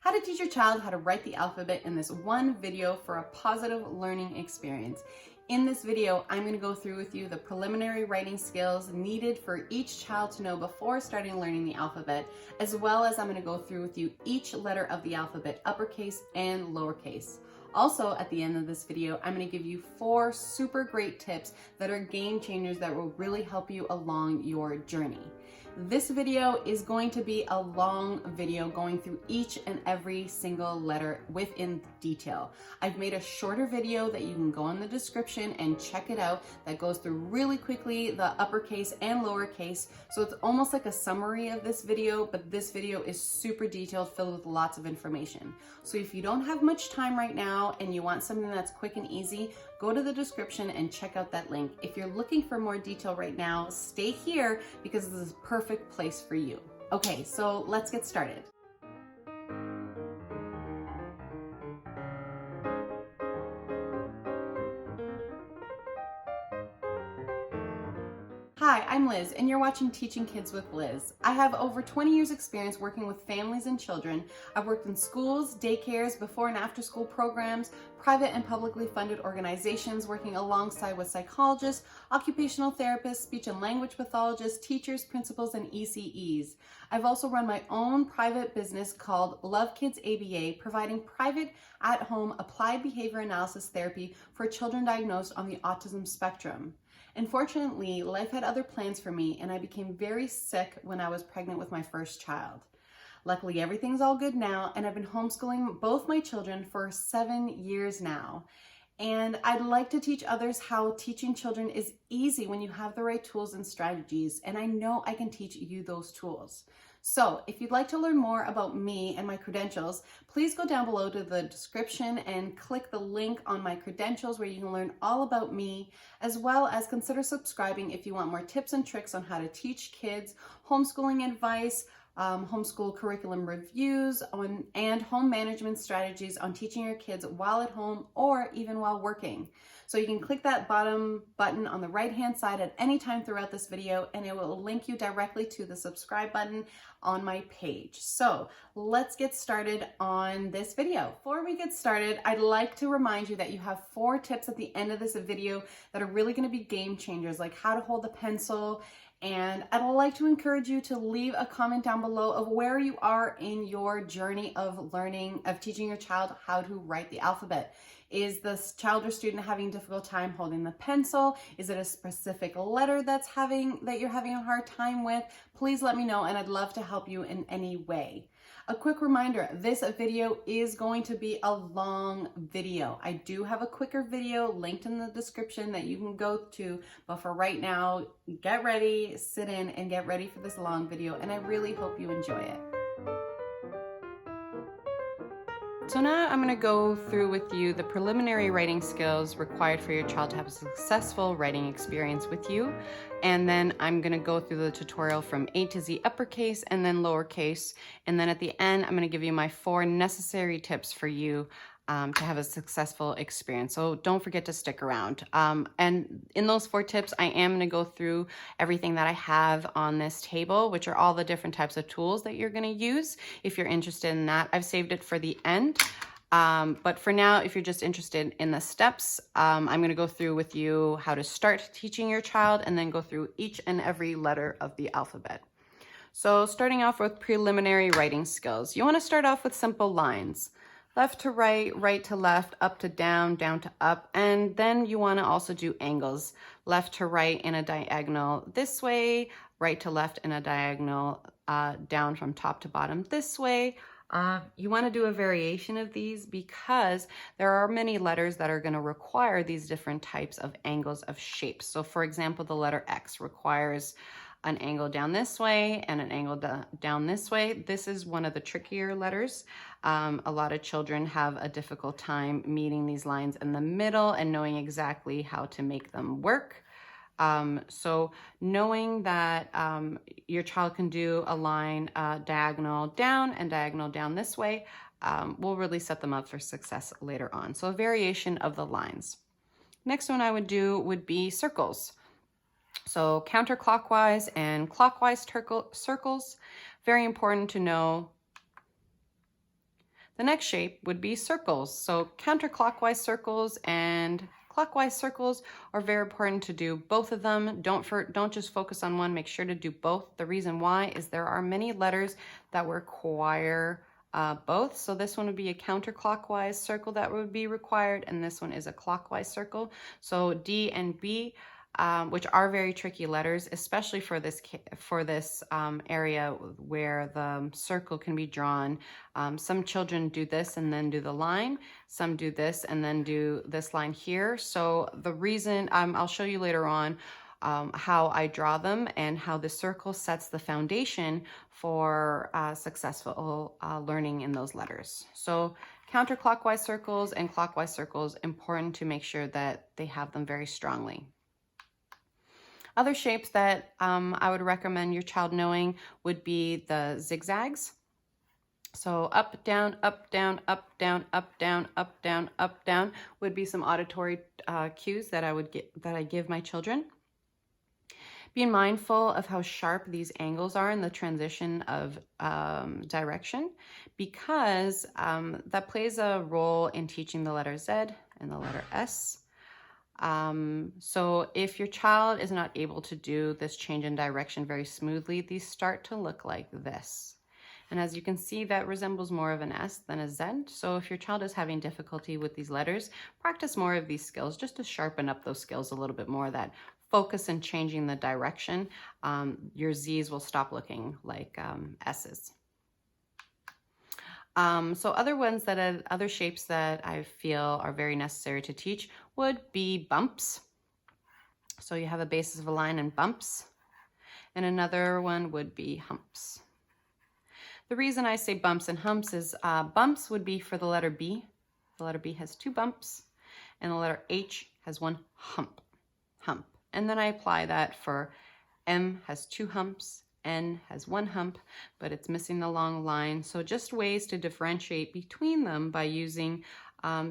how to teach your child how to write the alphabet in this one video for a positive learning experience. In this video, I'm going to go through with you the preliminary writing skills needed for each child to know before starting learning the alphabet, as well as I'm going to go through with you each letter of the alphabet, uppercase and lowercase. Also, at the end of this video, I'm going to give you 4 super great tips that are game changers that will really help you along your journey. This video is going to be a long video going through each and every single letter within detail. I've made a shorter video that you can go in the description and check it out that goes through really quickly the uppercase and lowercase. So it's almost like a summary of this video, but this video is super detailed, filled with lots of information. So if you don't have much time right now and you want something that's quick and easy, go to the description and check out that link. If you're looking for more detail right now, stay here because this is a perfect place for you. Okay, so let's get started. Hi, I'm Liz, and you're watching Teaching Kids with Liz. I have over 20 years experience working with families and children. I've worked in schools, daycares, before and after school programs, private and publicly funded organizations, working alongside with psychologists, occupational therapists, speech and language pathologists, teachers, principals, and ECEs. I've also run my own private business called Love Kids ABA, providing private, at-home, applied behavior analysis therapy for children diagnosed on the autism spectrum. Unfortunately, life had other plans for me, and I became very sick when I was pregnant with my first child. Luckily, everything's all good now, and I've been homeschooling both my children for 7 years now. And I'd like to teach others how teaching children is easy when you have the right tools and strategies, and I know I can teach you those tools. So if you'd like to learn more about me and my credentials, please go down below to the description and click the link on my credentials where you can learn all about me, as well as consider subscribing if you want more tips and tricks on how to teach kids, homeschooling advice, homeschool curriculum reviews, and home management strategies on teaching your kids while at home or even while working. So you can click that bottom button on the right hand side at any time throughout this video, and it will link you directly to the subscribe button on my page. So let's get started on this video. Before we get started, I'd like to remind you that you have 4 tips at the end of this video that are really going to be game changers, like how to hold the pencil. And I'd like to encourage you to leave a comment down below of where you are in your journey of learning, of teaching your child how to write the alphabet. Is the child or student having a difficult time holding the pencil? Is it a specific letter that you're having a hard time with? Please let me know, and I'd love to help you in any way. A quick reminder, this video is going to be a long video. I do have a quicker video linked in the description that you can go to, but for right now, get ready, sit in, and get ready for this long video, and I really hope you enjoy it. So now I'm going to go through with you the preliminary writing skills required for your child to have a successful writing experience with you. And then I'm going to go through the tutorial from A to Z uppercase and then lowercase. And then at the end, I'm going to give you my 4 necessary tips for you to have a successful experience. So don't forget to stick around. And in those 4 tips, I am going to go through everything that I have on this table, which are all the different types of tools that you're going to use. If you're interested in that, I've saved it for the end. But for now, if you're just interested in the steps, I'm going to go through with you how to start teaching your child and then go through each and every letter of the alphabet. So starting off with preliminary writing skills, you want to start off with simple lines. Left to right, right to left, up to down, down to up, and then you want to also do angles. Left to right in a diagonal this way, right to left in a diagonal down from top to bottom this way. You want to do a variation of these because there are many letters that are going to require these different types of angles of shapes. So for example, the letter X requires an angle down this way and an angle down this way. This is one of the trickier letters. A lot of children have a difficult time meeting these lines in the middle and knowing exactly how to make them work. So knowing that your child can do a line diagonal down and diagonal down this way will really set them up for success later on. So a variation of the lines. Next one I would do would be circles. So counterclockwise and clockwise circles, very important to know The next shape would be circles. So counterclockwise circles and clockwise circles are very important to do both of them. Don't just focus on one, make sure to do both. The reason why is there are many letters that require both. So this one would be a counterclockwise circle that would be required, and this one is a clockwise circle. So D and B, which are very tricky letters, especially for this area where the circle can be drawn. Some children do this and then do the line. Some do this and then do this line here. So the reason, I'll show you later on how I draw them and how the circle sets the foundation for successful learning in those letters. So counterclockwise circles and clockwise circles, important to make sure that they have them very strongly. Other shapes that I would recommend your child knowing would be the zigzags. So up, down, up, down, up, down, up, down, up, down, up, down would be some auditory cues that I give my children. Being mindful of how sharp these angles are in the transition of direction, because that plays a role in teaching the letter Z and the letter S. So if your child is not able to do this change in direction very smoothly, these start to look like this. And as you can see, that resembles more of an S than a Z. So if your child is having difficulty with these letters, practice more of these skills just to sharpen up those skills a little bit more, that focus in changing the direction. Your Z's will stop looking like S's. So other shapes that I feel are very necessary to teach would be bumps. So you have a basis of a line and bumps. And another one would be humps. The reason I say bumps and humps is bumps would be for the letter B. The letter B has 2 bumps, and the letter H has 1 hump. And then I apply that for M has 2 humps, N has 1 hump, but it's missing the long line. So just ways to differentiate between them by using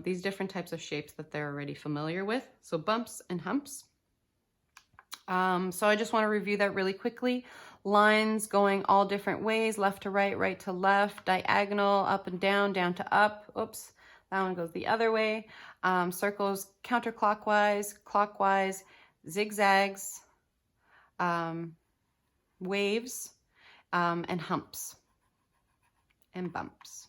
these different types of shapes that they're already familiar with. So bumps and humps. So I just want to review that really quickly. Lines going all different ways, left to right, right to left, diagonal, up and down, down to up. Oops, that one goes the other way. Circles counterclockwise, clockwise, zigzags, waves, and humps and bumps.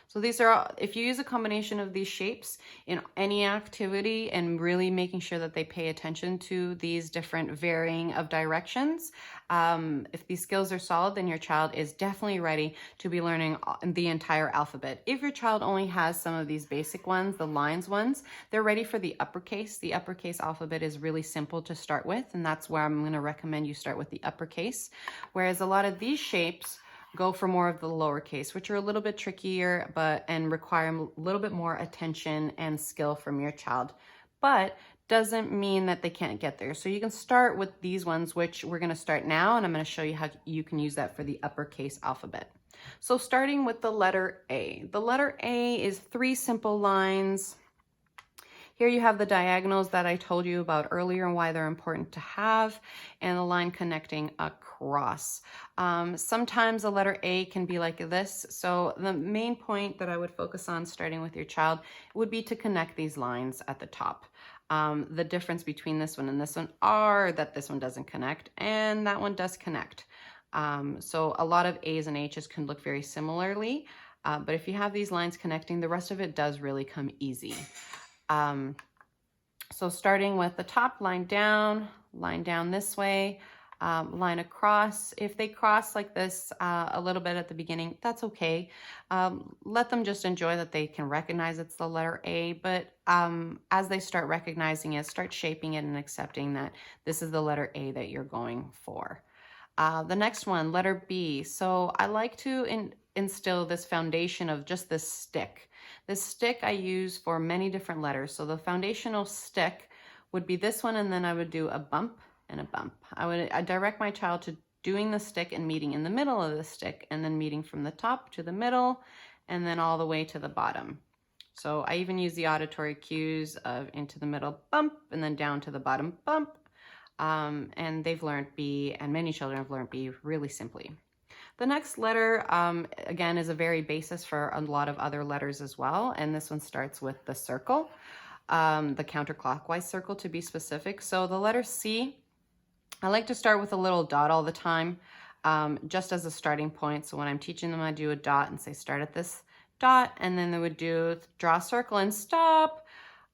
So these are, if you use a combination of these shapes in any activity and really making sure that they pay attention to these different varying of directions, if these skills are solid, then your child is definitely ready to be learning the entire alphabet. If your child only has some of these basic ones, the lines ones, they're ready for the uppercase. The uppercase alphabet is really simple to start with, and that's where I'm going to recommend you start with the uppercase. Whereas a lot of these shapes go for more of the lowercase, which are a little bit trickier and require a little bit more attention and skill from your child, but doesn't mean that they can't get there. So you can start with these ones, which we're going to start now, and I'm going to show you how you can use that for the uppercase alphabet. So starting with the letter A. The letter A is 3 simple lines. Here you have the diagonals that I told you about earlier and why they're important to have, and the line connecting across. Sometimes the letter A can be like this. So the main point that I would focus on starting with your child would be to connect these lines at the top. The difference between this one and this one are that this one doesn't connect and that one does connect. So a lot of A's and H's can look very similarly, but if you have these lines connecting, the rest of it does really come easy. So starting with the top, line down this way, line across. If they cross like this a little bit at the beginning, that's okay. Let them just enjoy that they can recognize it's the letter A, but as they start recognizing it, start shaping it and accepting that this is the letter A that you're going for. The next one, letter B. So I like to instill this foundation of just this stick. This stick I use for many different letters. So the foundational stick would be this one, and then I would do a bump and a bump. I direct my child to doing the stick and meeting in the middle of the stick, and then meeting from the top to the middle, and then all the way to the bottom. So I even use the auditory cues of into the middle bump, and then down to the bottom bump. And they've learned B, and many children have learned B really simply. The next letter, again, is a very basis for a lot of other letters as well. And this one starts with the circle, the counterclockwise circle to be specific. So the letter C, I like to start with a little dot all the time, just as a starting point. So when I'm teaching them, I do a dot and say start at this dot, and then they would do draw a circle and stop.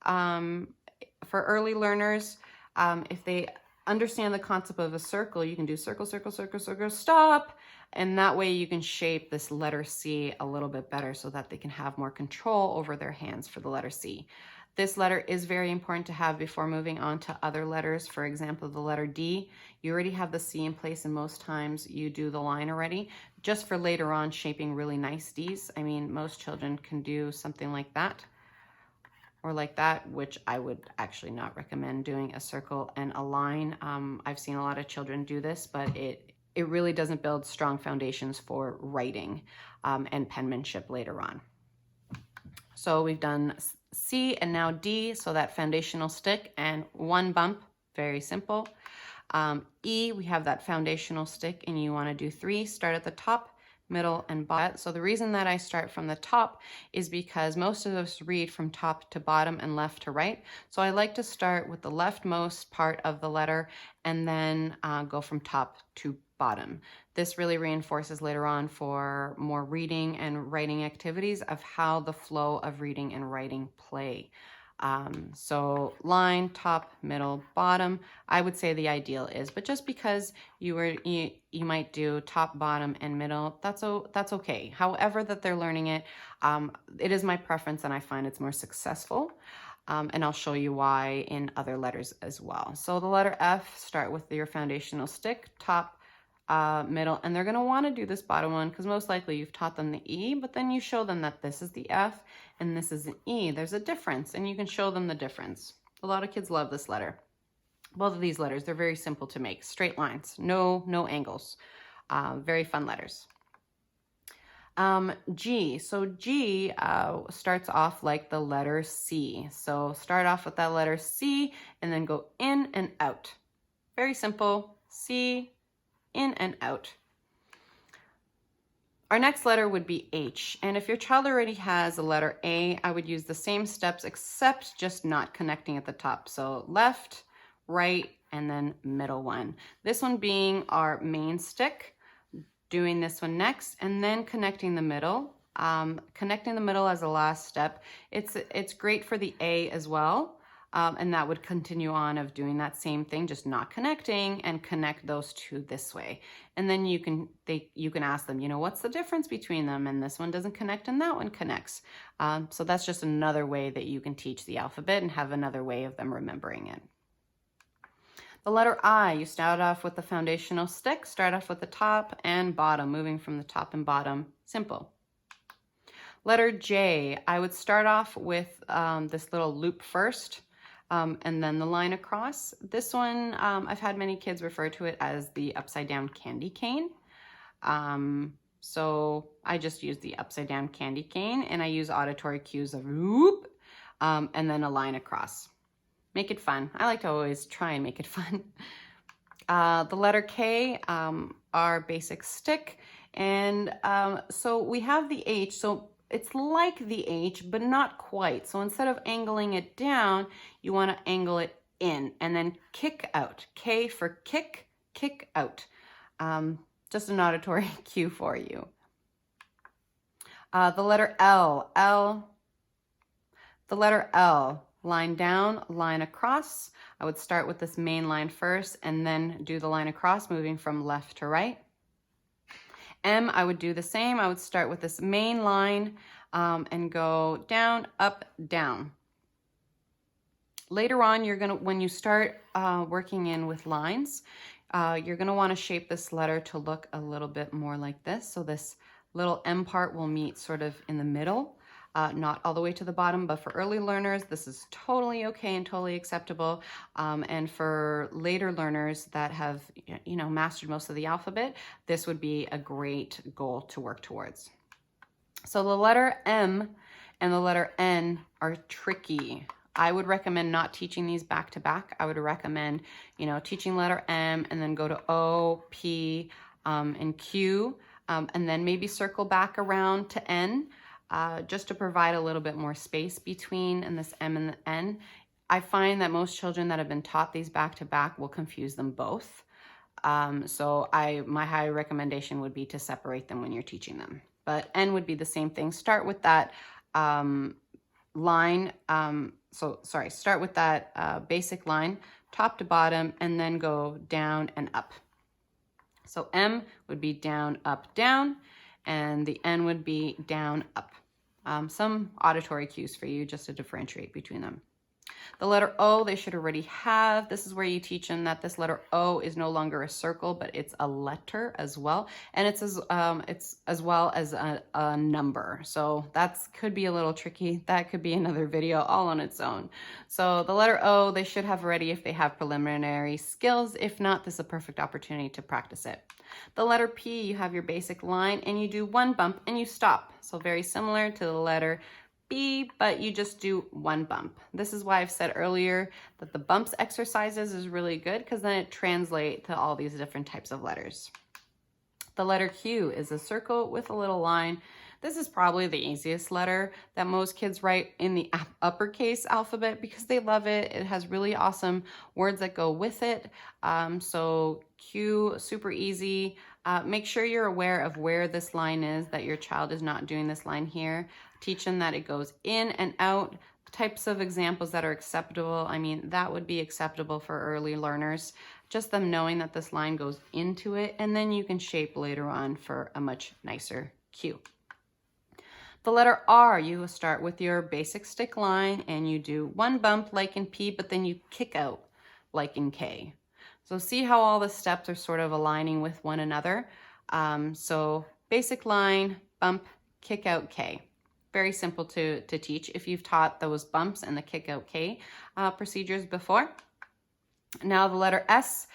For early learners, if they understand the concept of a circle, you can do circle, circle, circle, circle, stop. And that way you can shape this letter C a little bit better so that they can have more control over their hands for the letter C. This letter is very important to have before moving on to other letters. For example, the letter D, you already have the C in place, and most times you do the line already, just for later on shaping really nice Ds. I mean, most children can do something like that or like that, which I would actually not recommend doing a circle and a line. I've seen a lot of children do this, but it really doesn't build strong foundations for writing and penmanship later on. So we've done C and now D, so that foundational stick and one bump, very simple. E, we have that foundational stick, and you want to do 3, start at the top, middle, and bottom. So the reason that I start from the top is because most of us read from top to bottom and left to right. So I like to start with the leftmost part of the letter and then go from top to bottom. This really reinforces later on for more reading and writing activities of how the flow of reading and writing play. So line, top, middle, bottom, I would say the ideal is, but just because you might do top, bottom, and middle, that's okay. However that they're learning it, it is my preference, and I find it's more successful. And I'll show you why in other letters as well. So the letter F, start with your foundational stick, top, middle, and they're going to want to do this bottom one because most likely you've taught them the E, but then you show them that this is the F and this is an E. There's a difference, and you can show them the difference. A lot of kids love this letter. Both of these letters, they're very simple to make. Straight lines, no angles. Very fun letters. G. So G starts off like the letter C. So start off with that letter C and then go in and out. Very simple. C, in and out. Our next letter would be H. And if your child already has a letter A, I would use the same steps except just not connecting at the top. So left, right, and then middle one. This one being our main stick. Doing this one next, and then connecting the middle. Connecting the middle as the last step. It's great for the A as well. And that would continue on of doing that same thing, just not connecting, and connect those two this way. And then you can ask them, what's the difference between them? And this one doesn't connect and that one connects. So that's just another way that you can teach the alphabet and have another way of them remembering it. The letter I, you start off with the foundational stick, start off with the top and bottom, moving from the top and bottom, simple. Letter J, I would start off with this little loop first, and then the line across. This one, I've had many kids refer to it as the upside down candy cane. So I just use the upside down candy cane, and I use auditory cues of whoop, and then a line across. Make it fun. I like to always try and make it fun. The letter K, our basic stick. And so we have the H. So it's like the H, but not quite. So instead of angling it down, you want to angle it in and then kick out. K for kick, kick out. Just an auditory cue for you. The letter L. The letter L. Line down, line across. I would start with this main line first and then do the line across, moving from left to right. M, I would do the same. I would start with this main line and go down, up, down. Later on, when you start working in with lines, you're gonna wanna shape this letter to look a little bit more like this. So this little M part will meet sort of in the middle. Not all the way to the bottom, but for early learners, this is totally okay and totally acceptable. And for later learners that have, mastered most of the alphabet, this would be a great goal to work towards. So the letter M and the letter N are tricky. I would recommend not teaching these back to back. I would recommend, teaching letter M and then go to O, P, and Q. and then maybe circle back around to N, just to provide a little bit more space between and this M and the N. I find that most children that have been taught these back to back will confuse them both. So my high recommendation would be to separate them when you're teaching them. But N would be the same thing. Start with that line. Start with that basic line, top to bottom, and then go down and up. So M would be down, down, and the N would be down, up. Some auditory cues for you just to differentiate between them. The letter O, they should already have. This is where you teach them that this letter O is no longer a circle, but it's a letter as well. And it's as well as a number. So that could be a little tricky. That could be another video all on its own. So the letter O, they should have already if they have preliminary skills. If not, this is a perfect opportunity to practice it. The letter P, you have your basic line and you do one bump and you stop. So very similar to the letter B, but you just do one bump. This is why I've said earlier that the bumps exercises is really good because then it translates to all these different types of letters. The letter Q is a circle with a little line. This is probably the easiest letter that most kids write in the uppercase alphabet because they love it. It has really awesome words that go with it. So Q, super easy. Make sure you're aware of where this line is, that your child is not doing this line here. Teach them that it goes in and out. Types of examples that are acceptable. I mean, that would be acceptable for early learners. Just them knowing that this line goes into it, and then you can shape later on for a much nicer cue. The letter R, you start with your basic stick line and you do one bump like in P, but then you kick out like in K. So see how all the steps are sort of aligning with one another. So basic line, bump, kick out K. Very simple to teach if you've taught those bumps and the kick out K procedures before. Now the letter S,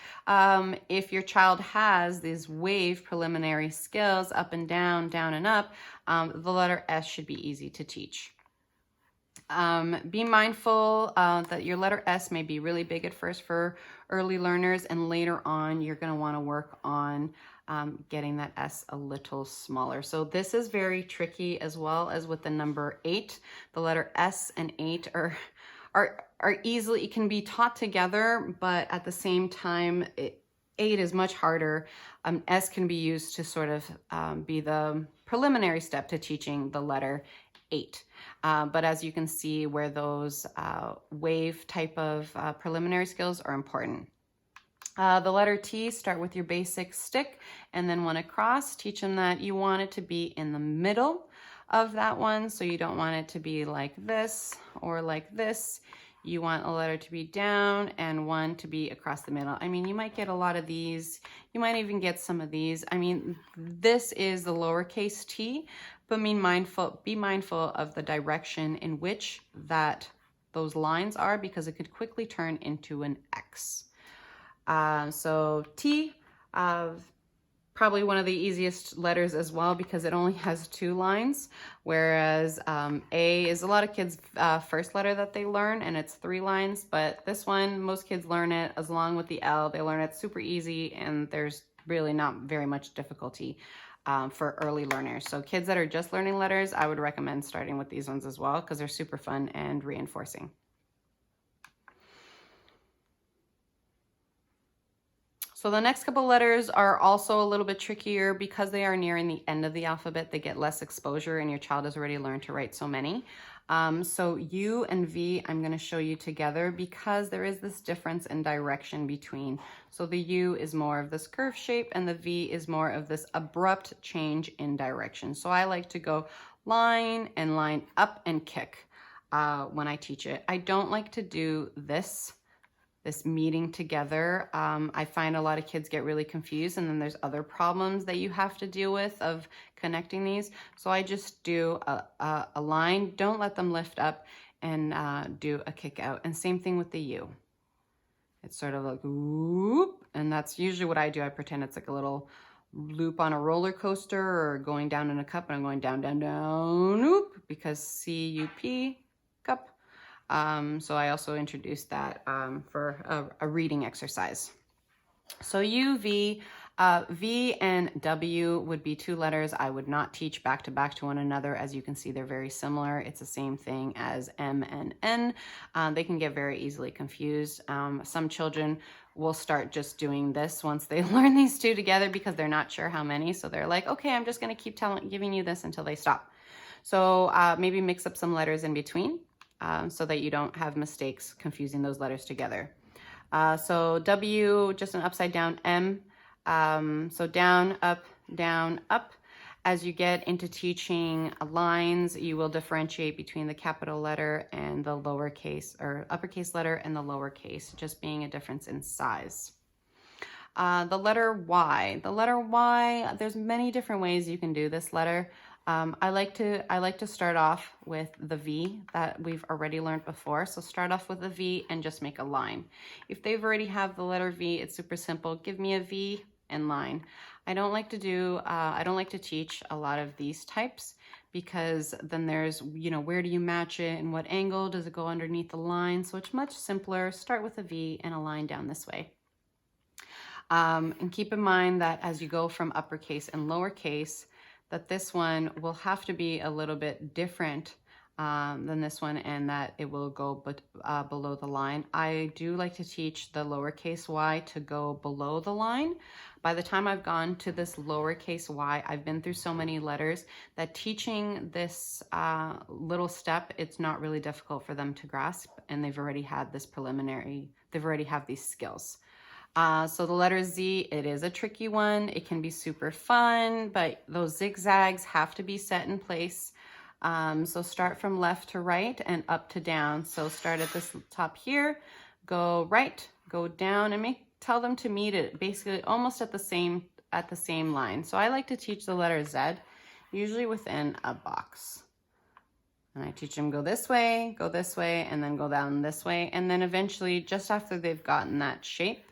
if your child has these wave preliminary skills, up and down and up, the letter S should be easy to teach. Be mindful that your letter S may be really big at first for early learners, and later on you're going to want to work on getting that S a little smaller. So this is very tricky as well as with the number 8. The letter S and 8 are easily, it can be taught together, but at the same time, 8 is much harder. S can be used to sort of be the preliminary step to teaching the letter 8. But as you can see where those wave type of preliminary skills are important. The letter T, start with your basic stick and then one across. Teach them that you want it to be in the middle of that one. So you don't want it to be like this or like this. You want a letter to be down and one to be across the middle. I mean, you might get a lot of these. You might even get some of these. I mean, this is the lowercase t, but be mindful of the direction in which those lines are, because it could quickly turn into an X. So T, probably one of the easiest letters as well because it only has 2 lines, whereas A is a lot of kids' first letter that they learn, and it's 3 lines, but this one, most kids learn it as long with the L. They learn it super easy, and there's really not very much difficulty for early learners. So kids that are just learning letters, I would recommend starting with these ones as well because they're super fun and reinforcing. So the next couple letters are also a little bit trickier because they are nearing the end of the alphabet. They get less exposure and your child has already learned to write so many. So U and V, I'm going to show you together because there is this difference in direction between. So the U is more of this curve shape and the V is more of this abrupt change in direction. So I like to go line and line up and kick when I teach it. I don't like to do this meeting together. I find a lot of kids get really confused, and then there's other problems that you have to deal with of connecting these. So I just do a line, don't let them lift up, and do a kick out. And same thing with the U. It's sort of like whoop, and that's usually what I do. I pretend it's like a little loop on a roller coaster or going down in a cup, and I'm going down, down, down, whoop, because C-U-P, cup. So I also introduced that for a reading exercise. So UV, V and W would be two letters I would not teach back to back to one another. As you can see, they're very similar. It's the same thing as M and N. They can get very easily confused. Some children will start just doing this once they learn these two together because they're not sure how many. So they're like, okay, I'm just going to keep giving you this until they stop. So maybe mix up some letters in between so that you don't have mistakes confusing those letters together. So W, just an upside down M. So down, up, down, up. As you get into teaching lines, you will differentiate between the capital letter and the lowercase or uppercase letter and the lowercase, just being a difference in size. The letter Y. The letter Y, there's many different ways you can do this letter. I like to start off with the V that we've already learned before. So start off with a V and just make a line. If they've already have the letter V, it's super simple. Give me a V and line. I don't like to teach a lot of these types because then there's, where do you match it and what angle does it go underneath the line? So it's much simpler. Start with a V and a line down this way. And keep in mind that as you go from uppercase and lowercase, that this one will have to be a little bit different than this one, and that it will go below the line. I do like to teach the lowercase y to go below the line. By the time I've gone to this lowercase y, I've been through so many letters that teaching this little step, it's not really difficult for them to grasp, and they've already had this preliminary, they've already have these skills. So the letter Z, it is a tricky one. It can be super fun, but those zigzags have to be set in place. So start from left to right and up to down. So start at this top here, go right, go down, and tell them to meet it basically almost at the same line. So I like to teach the letter Z, usually within a box. And I teach them go this way, and then go down this way. And then eventually, just after they've gotten that shape,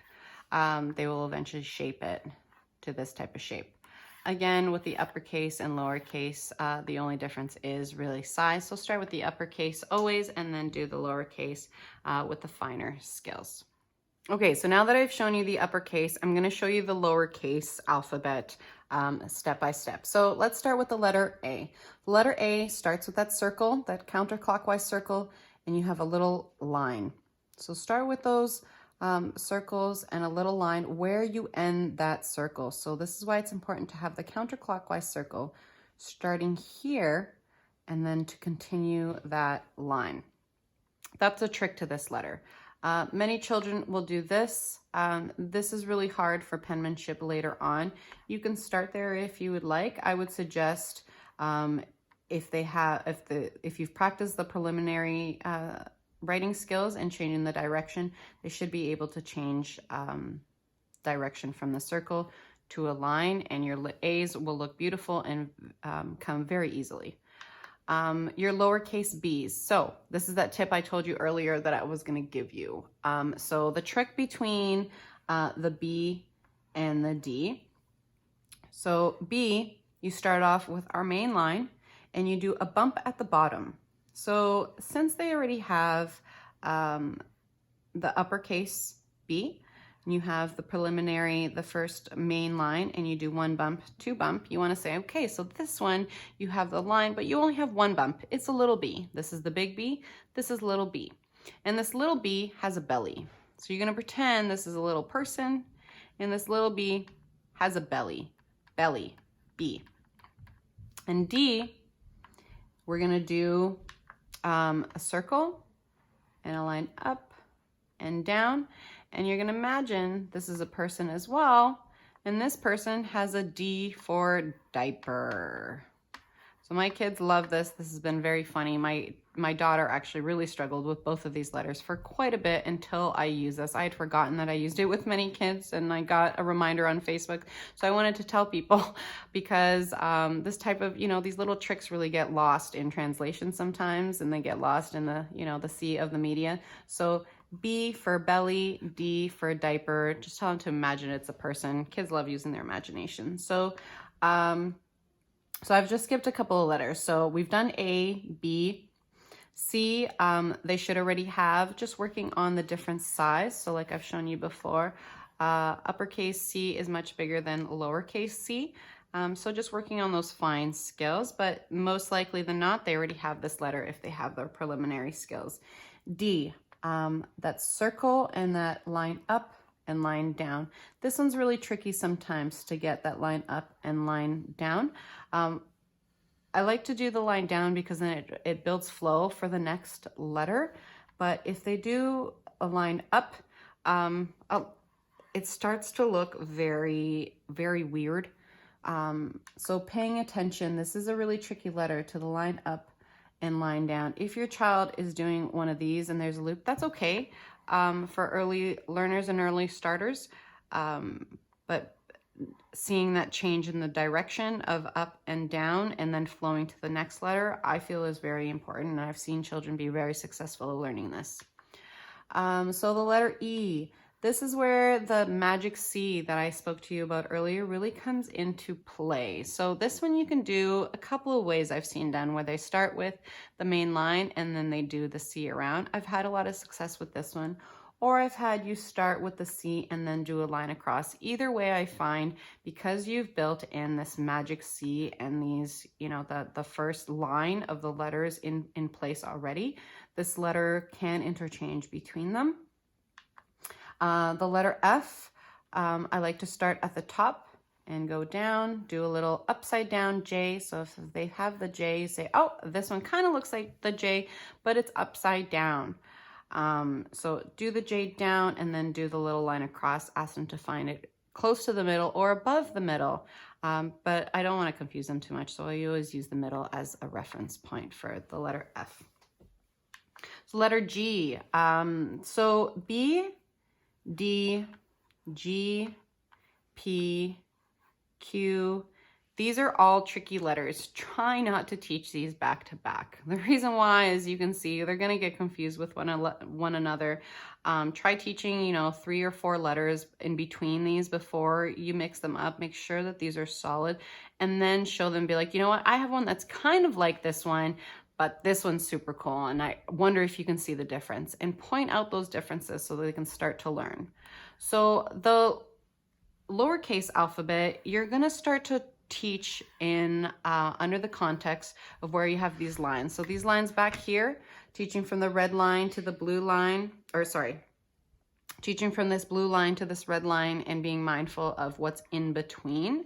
they will eventually shape it to this type of shape. Again, with the uppercase and lowercase, the only difference is really size. So start with the uppercase always, and then do the lowercase with the finer skills. Okay, so now that I've shown you the uppercase, I'm going to show you the lowercase alphabet step by step. So let's start with the letter A. The letter A starts with that circle, that counterclockwise circle, and you have a little line. So start with those circles and a little line where you end that circle. So this is why it's important to have the counterclockwise circle starting here and then to continue that line. That's a trick to this letter. Many children will do this. This is really hard for penmanship later on. You can start there if you would like. I would suggest if you've practiced the preliminary writing skills and changing the direction, they should be able to change direction from the circle to a line, and your A's will look beautiful and come very easily. Your lowercase b's. So this is that tip I told you earlier that I was going to give you. So the trick between the B and the D. So B, you start off with our main line and you do a bump at the bottom. So since they already have the uppercase B, and you have the preliminary, the first main line, and you do one bump, two bump, you want to say, okay, so this one, you have the line, but you only have one bump. It's a little b. This is the big B. This is little b. And this little b has a belly. So you're going to pretend this is a little person, and this little b has a belly. Belly, B. And D, we're going to do a circle and a line up and down, and you're going to imagine this is a person as well, and this person has a D for diaper. So my kids love this. This has been very funny. My daughter actually really struggled with both of these letters for quite a bit until I used this. I had forgotten that I used it with many kids, and I got a reminder on Facebook. So I wanted to tell people because this type of, these little tricks really get lost in translation sometimes, and they get lost in the, the sea of the media. So B for belly, D for diaper. Just tell them to imagine it's a person. Kids love using their imagination. So I've just skipped a couple of letters. So we've done A, B, C, they should already have, just working on the different size. So like I've shown you before, Uppercase C is much bigger than lowercase c. So just working on those fine skills, but most likely than not, they already have this letter if they have their preliminary skills. D, that's circle and that line up and line down. This one's really tricky sometimes to get that line up and line down. I like to do the line down because then it builds flow for the next letter. But if they do a line up, it starts to look very, very weird. So paying attention, this is a really tricky letter to the line up and line down. If your child is doing one of these and there's a loop, that's okay for early learners and early starters. But seeing that change in the direction of up and down and then flowing to the next letter, I feel is very important. And I've seen children be very successful at learning this. So the letter E, this is where the magic C that I spoke to you about earlier really comes into play. So this one you can do a couple of ways I've seen done, where they start with the main line and then they do the C around. I've had a lot of success with this one. Or I've had you start with the C and then do a line across. Either way, I find, because you've built in this magic C and these, you know, the first line of the letters in place already, this letter can interchange between them. The letter F, I like to start at the top and go down, do a little upside down J. So if they have the J, say, oh, this one kind of looks like the J, but it's upside down. So do the J down and then do the little line across. Ask them to find it close to the middle or above the middle. But I don't want to confuse them too much. So I always use the middle as a reference point for the letter F. So letter G. So B, D, G, P, Q. These are all tricky letters. Try not to teach these back to back. The reason why is you can see they're going to get confused with one another. Try teaching, you know, 3 or 4 letters in between these before you mix them up. Make sure that these are solid and then show them, be like, you know what, I have one that's kind of like this one, but this one's super cool. And I wonder if you can see the difference, and point out those differences so that they can start to learn. So the lowercase alphabet, you're going to start to teach in under the context of where you have these lines. So these lines back here, teaching from the red line to the blue line, or sorry, teaching from this blue line to this red line and being mindful of what's in between.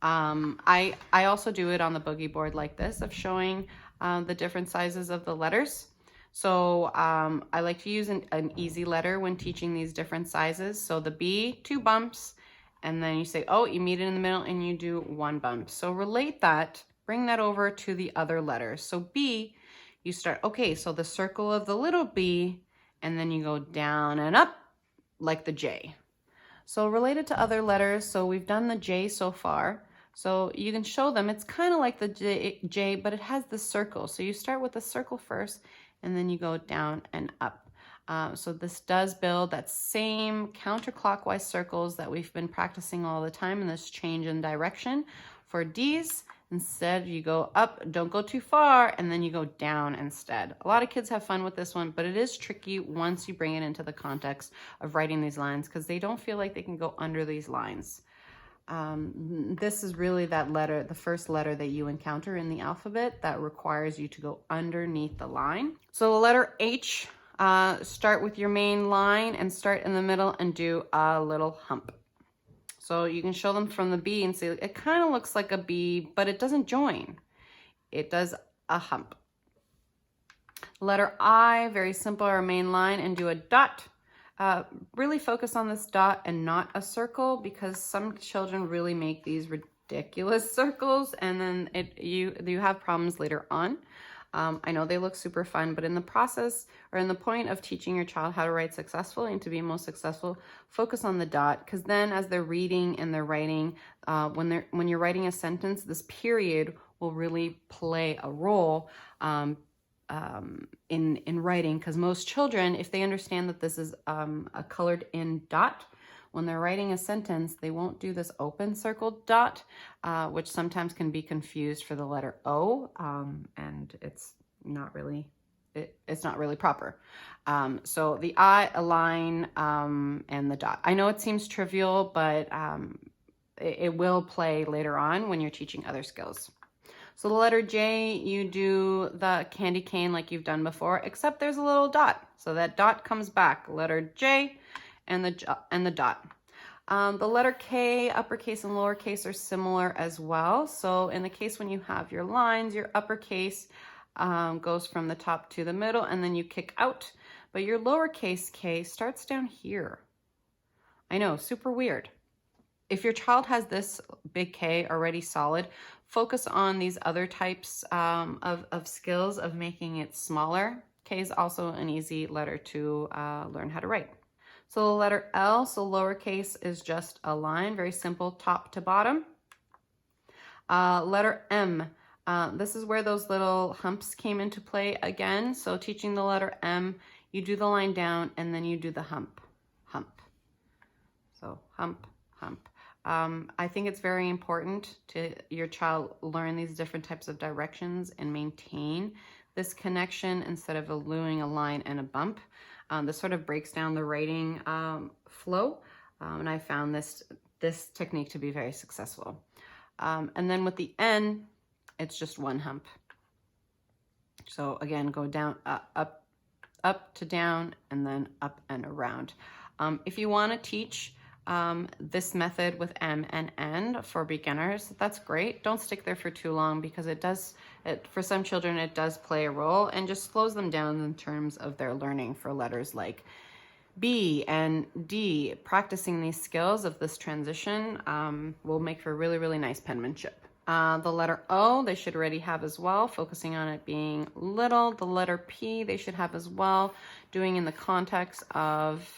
I also do it on the boogie board like this, of showing the different sizes of the letters. So I like to use an easy letter when teaching these different sizes. So the B, 2 bumps, and then you say, oh, you meet it in the middle and you do 1 bump. So relate that, bring that over to the other letters. So B, you start, okay, so the circle of the little b, and then you go down and up like the J. So related to other letters, so we've done the J so far. So you can show them, it's kind of like the J, but it has the circle. So you start with the circle first, and then you go down and up. So this does build that same counterclockwise circles that we've been practicing all the time, and this change in direction. For D's, instead you go up, don't go too far, and then you go down instead. A lot of kids have fun with this one, but it is tricky once you bring it into the context of writing these lines, because they don't feel like they can go under these lines. This is really that letter, the first letter that you encounter in the alphabet that requires you to go underneath the line. So the letter H, start with your main line and start in the middle and do a little hump. So you can show them from the B and say, it kind of looks like a B, but it doesn't join. It does a hump. Letter I, very simple, our main line, and do a dot. Really focus on this dot and not a circle, because some children really make these ridiculous circles, and then you have problems later on. I know they look super fun, but in the process, or in the point of teaching your child how to write successfully and to be most successful, focus on the dot, because then as they're reading and they're writing, when you're writing a sentence, this period will really play a role in writing, because most children, if they understand that this is a colored in dot, when they're writing a sentence, they won't do this open circled dot, which sometimes can be confused for the letter O, and it's it's not really proper. So the I, a line, and the dot. I know it seems trivial, but it will play later on when you're teaching other skills. So the letter J, you do the candy cane like you've done before, except there's a little dot. So that dot comes back, letter J and the dot. The letter K, uppercase and lowercase are similar as well. So in the case when you have your lines, your uppercase goes from the top to the middle and then you kick out. But your lowercase K starts down here. I know, super weird. If your child has this big K already solid, focus on these other types of skills of making it smaller. K is also an easy letter to learn how to write. So the letter L, so lowercase, is just a line, very simple, top to bottom. Letter M, this is where those little humps came into play again. So teaching the letter M, you do the line down and then you do the hump, hump. So hump, hump. I think it's very important to your child learn these different types of directions and maintain this connection instead of doing a line and a bump. This sort of breaks down the writing flow, and I found this technique to be very successful. And then with the N, it's just one hump. So again, go down, up to down, and then up and around. If you want to teach this method with M and N for beginners, that's great. Don't stick there for too long because for some children, it does play a role and just slows them down in terms of their learning for letters like B and D. Practicing these skills of this transition will make for really, really nice penmanship. The letter O, they should already have as well, focusing on it being little. The letter P, they should have as well, doing in the context of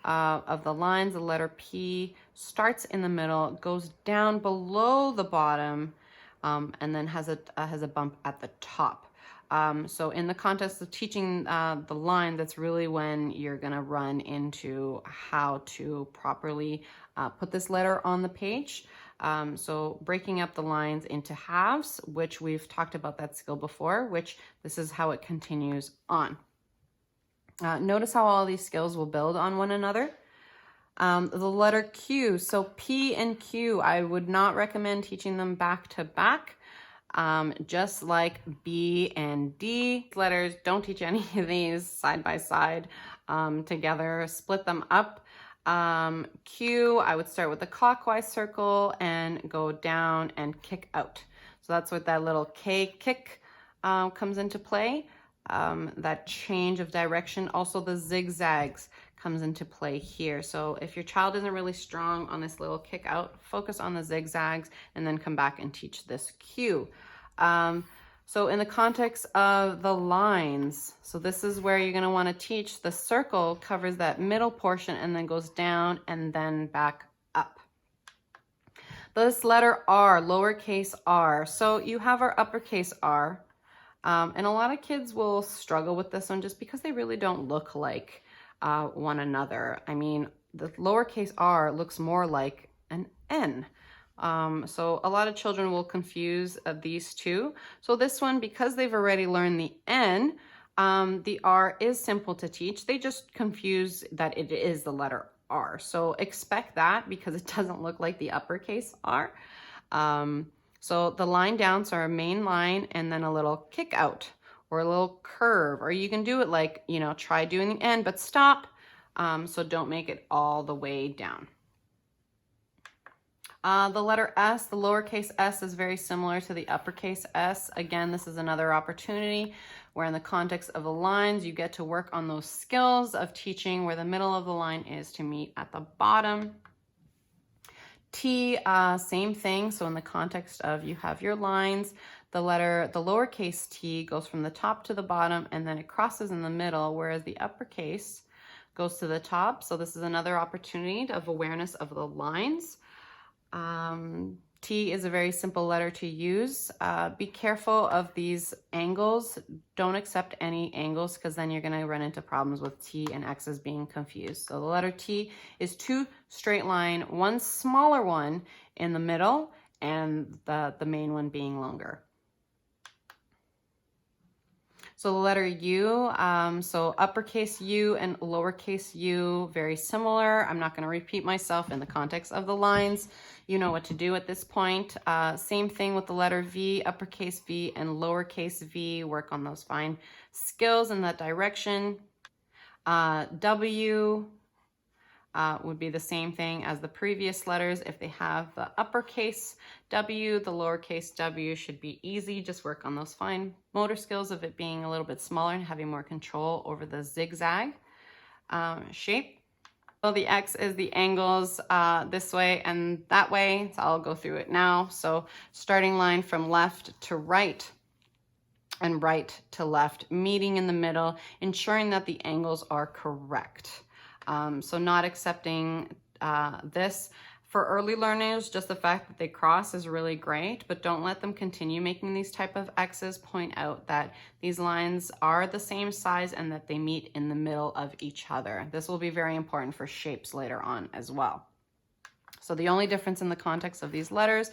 the lines. The letter P starts in the middle, goes down below the bottom, and then has a bump at the top. So in the context of teaching the line, that's really when you're gonna run into how to properly put this letter on the page. So breaking up the lines into halves, which we've talked about that skill before, which this is how it continues on. Notice how all these skills will build on one another. The letter Q, so P and Q, I would not recommend teaching them back to back. Just like B and D letters, don't teach any of these side by side together, split them up. Q, I would start with the clockwise circle and go down and kick out. So that's what that little K kick comes into play. That change of direction. Also the zigzags comes into play here. So if your child isn't really strong on this little kick out, focus on the zigzags and then come back and teach this cue. So in the context of the lines, so this is where you're going to want to teach. The circle covers that middle portion and then goes down and then back up. This letter R, lowercase r. So you have our uppercase R. And a lot of kids will struggle with this one just because they really don't look like one another. I mean, the lowercase r looks more like an N. So a lot of children will confuse these two. So this one, because they've already learned the N, the R is simple to teach. They just confuse that it is the letter R. So expect that because it doesn't look like the uppercase R. So the line down, so our main line, and then a little kick out or a little curve, or you can do it like, you know, try doing the end, but stop. So don't make it all the way down. The letter S, the lowercase s is very similar to the uppercase S. Again, this is another opportunity where in the context of the lines, you get to work on those skills of teaching where the middle of the line is to meet at the bottom. T, same thing. So in the context of you have your lines, the lowercase t goes from the top to the bottom and then it crosses in the middle, whereas the uppercase goes to the top. So this is another opportunity of awareness of the lines. T is a very simple letter to use. Be careful of these angles. Don't accept any angles because then you're going to run into problems with T and X's being confused. So the letter T is two straight line, one smaller one in the middle and the main one being longer. So the letter U, so uppercase U and lowercase u, very similar. I'm not going to repeat myself in the context of the lines. You know what to do at this point. Same thing with the letter V, uppercase V and lowercase v. Work on those fine skills in that direction. W would be the same thing as the previous letters. If they have the uppercase W, the lowercase w should be easy. Just work on those fine motor skills of it being a little bit smaller and having more control over the zigzag shape. So the X is the angles this way and that way. So I'll go through it now. So starting line from left to right and right to left, meeting in the middle, ensuring that the angles are correct. So not accepting this. For early learners, just the fact that they cross is really great, but don't let them continue making these type of X's. Point out that these lines are the same size and that they meet in the middle of each other. This will be very important for shapes later on as well. So the only difference in the context of these letters,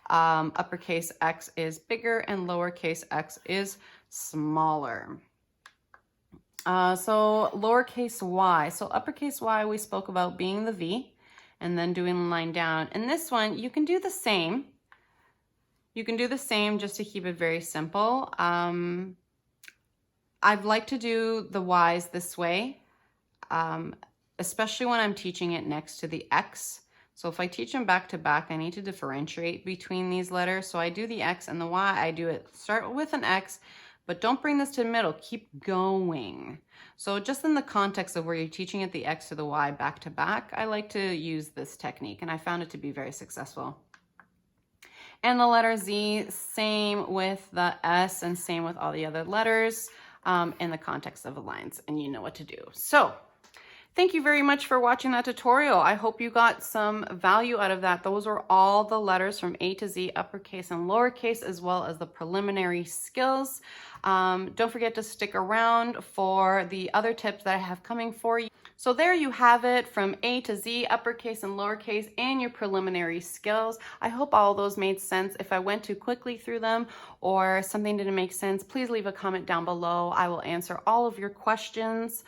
uppercase X is bigger and lowercase x is smaller. So lowercase y. So uppercase y we spoke about being the V and then doing the line down. And this one, you can do the same. You can do the same just to keep it very simple. I'd like to do the y's this way, especially when I'm teaching it next to the X. So if I teach them back to back, I need to differentiate between these letters. So I do the X and the Y. I do it, start with an X, but don't bring this to the middle. Keep going. So just in the context of where you're teaching it the X to the Y back to back, I like to use this technique and I found it to be very successful. And the letter Z, same with the S and same with all the other letters in the context of the lines, and you know what to do. So thank you very much for watching that tutorial. I hope you got some value out of that. Those are all the letters from A to Z, uppercase and lowercase, as well as the preliminary skills. Don't forget to stick around for the other tips that I have coming for you. So there you have it, from A to Z, uppercase and lowercase, and your preliminary skills. I hope all those made sense. If I went too quickly through them or something didn't make sense, please leave a comment down below. I will answer all of your questions.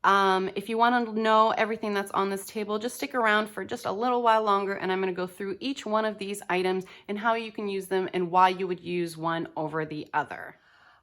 If you want to know everything that's on this table, just stick around for just a little while longer and I'm going to go through each one of these items and how you can use them and why you would use one over the other.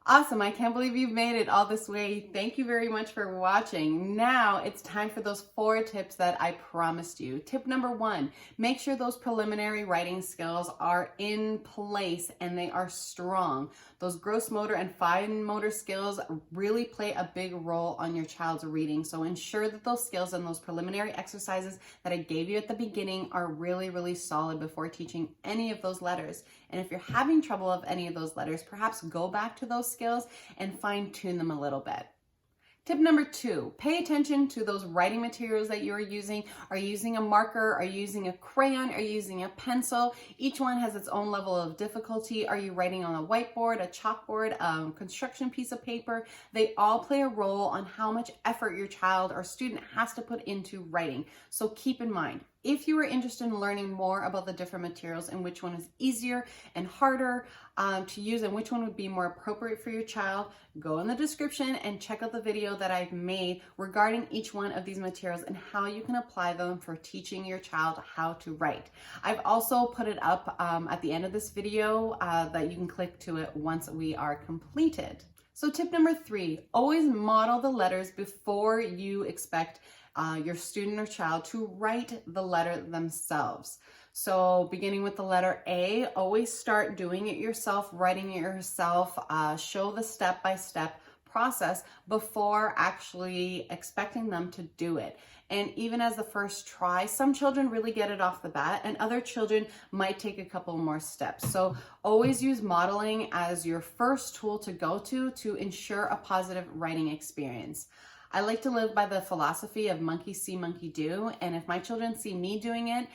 Awesome. I can't believe you've made it all this way. Thank you very much for watching. Now it's time for those 4 tips that I promised you. Tip number 1, make sure those preliminary writing skills are in place and they are strong. Those gross motor and fine motor skills really play a big role on your child's reading. So ensure that those skills and those preliminary exercises that I gave you at the beginning are really, really solid before teaching any of those letters. And if you're having trouble with any of those letters, perhaps go back to those skills and fine tune them a little bit. Tip number 2, pay attention to those writing materials that you are using. Are you using a marker? Are you using a crayon? Are you using a pencil? Each one has its own level of difficulty. Are you writing on a whiteboard, a chalkboard, a construction piece of paper? They all play a role on how much effort your child or student has to put into writing. So keep in mind, if you are interested in learning more about the different materials and which one is easier and harder to use and which one would be more appropriate for your child, go in the description and check out the video that I've made regarding each one of these materials and how you can apply them for teaching your child how to write. I've also put it up at the end of this video that you can click to it once we are completed. So tip number 3, always model the letters before you expect your student or child to write the letter themselves. So beginning with the letter A, always start doing it yourself, writing it yourself, show the step-by-step process before actually expecting them to do it. And even as the first try, some children really get it off the bat and other children might take a couple more steps. So always use modeling as your first tool to go to ensure a positive writing experience. I like to live by the philosophy of monkey see, monkey do. And if my children see me doing it,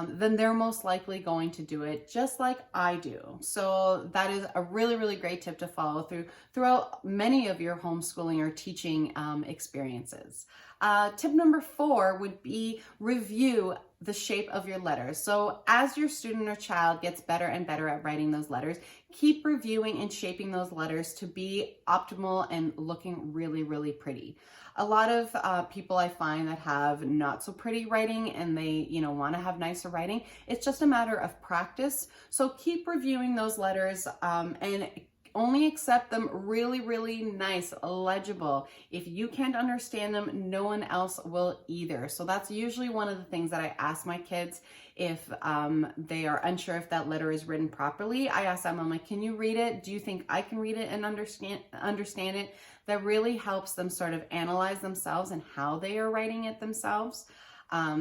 then they're most likely going to do it just like I do. So that is a really, really great tip to follow throughout many of your homeschooling or teaching experiences. Tip number 4 would be review the shape of your letters. So as your student or child gets better and better at writing those letters, keep reviewing and shaping those letters to be optimal and looking really, really pretty. A lot of people I find that have not so pretty writing and they, want to have nicer writing. It's just a matter of practice. So keep reviewing those letters and only accept them really, really nice, legible. If you can't understand them, no one else will either. So that's usually one of the things that I ask my kids if they are unsure if that letter is written properly. I ask them, I'm like, can you read it? Do you think I can read it and understand it? That really helps them sort of analyze themselves and how they are writing it themselves.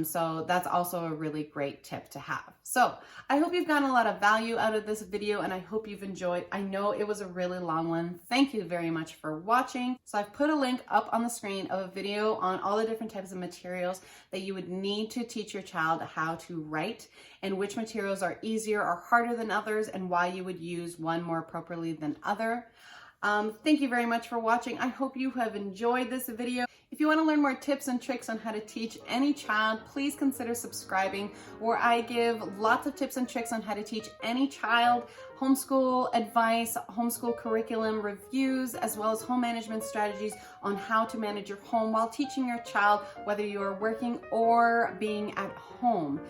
So that's also a really great tip to have. So I hope you've gotten a lot of value out of this video and I hope you've enjoyed. I know it was a really long one. Thank you very much for watching. So I've put a link up on the screen of a video on all the different types of materials that you would need to teach your child how to write and which materials are easier or harder than others and why you would use one more appropriately than other. Thank you very much for watching. I hope you have enjoyed this video. If you want to learn more tips and tricks on how to teach any child, please consider subscribing, where I give lots of tips and tricks on how to teach any child, homeschool advice, homeschool curriculum reviews, as well as home management strategies on how to manage your home while teaching your child, whether you are working or being at home.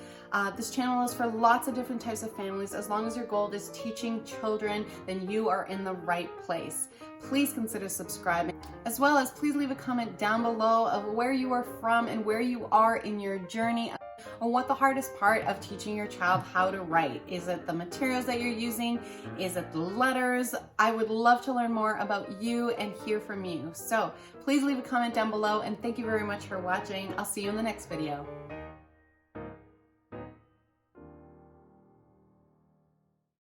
This channel is for lots of different types of families. As long as your goal is teaching children, then you are in the right place. Please consider subscribing, as well as please leave a comment down below of where you are from and where you are in your journey on what the hardest part of teaching your child how to write. Is it the materials that you're using? Is it the letters? I would love to learn more about you and hear from you. So please leave a comment down below and thank you very much for watching. I'll see you in the next video.